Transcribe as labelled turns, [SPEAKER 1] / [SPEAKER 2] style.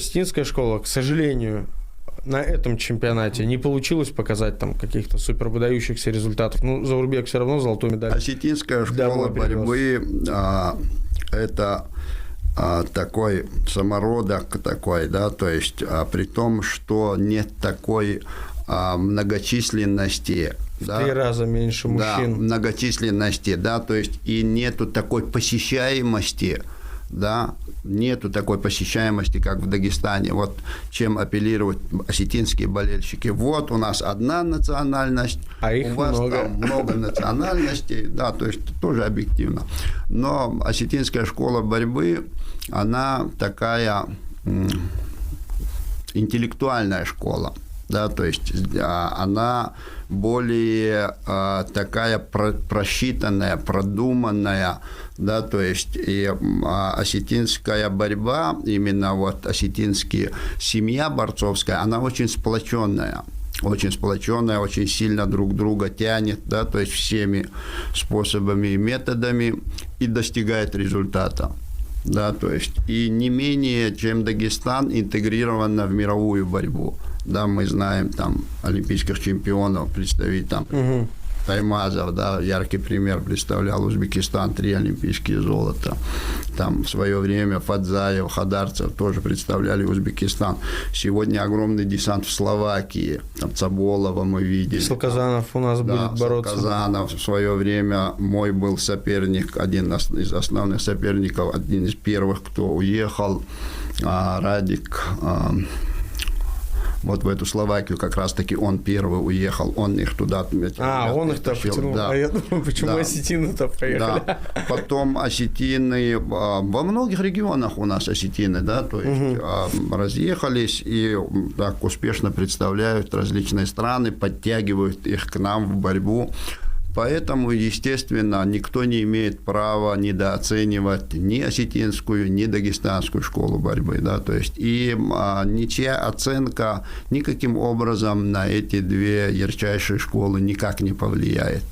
[SPEAKER 1] Осетинская школа, к сожалению, на этом чемпионате не получилось показать там каких-то супер выдающихся результатов. Ну, Заурбек все равно золотую медаль.
[SPEAKER 2] Осетинская школа борьбы это такой самородок такой, да, то есть при том, что нет такой многочисленности.
[SPEAKER 1] В 3 раза меньше мужчин.
[SPEAKER 2] Да, многочисленности, да, то есть и нету такой посещаемости, да, нету такой посещаемости, как в Дагестане. Вот чем апеллируют осетинские болельщики. Вот у нас одна национальность,
[SPEAKER 1] а их
[SPEAKER 2] у вас
[SPEAKER 1] много.
[SPEAKER 2] Там много национальностей, да, то есть тоже объективно. Но осетинская школа борьбы, она такая интеллектуальная школа. Да, то есть она более такая просчитанная, продуманная, да, то есть и осетинская борьба, именно вот осетинская семья борцовская, она очень сплоченная, очень сильно друг друга тянет, да, то есть всеми способами и методами и достигает результата. Да, то есть и не менее, чем Дагестан, интегрирована в мировую борьбу. Да, мы знаем там олимпийских чемпионов, представителей там Таймазов, да, яркий пример представлял Узбекистан, 3 олимпийские золота. Там в свое время Фадзаев, Хадарцев тоже представляли Узбекистан. Сегодня огромный десант в Словакии. Там Цаболова мы видели.
[SPEAKER 1] Салказанов у нас будет бороться.
[SPEAKER 2] Салказанов в свое время мой был соперник, один из основных соперников, один из первых, кто уехал, Радик. Вот в эту Словакию как раз-таки он первый уехал, он их туда...
[SPEAKER 1] он их-то потянул,
[SPEAKER 2] да.
[SPEAKER 1] А я думаю, почему осетины-то поехали?
[SPEAKER 2] Да. Потом осетины, во многих регионах у нас осетины, да, то есть разъехались и так успешно представляют различные страны, подтягивают их к нам в борьбу. Поэтому, естественно, никто не имеет права недооценивать ни осетинскую, ни дагестанскую школу борьбы. Да? То есть, и ничья оценка никаким образом на эти 2 ярчайшие школы никак не повлияет.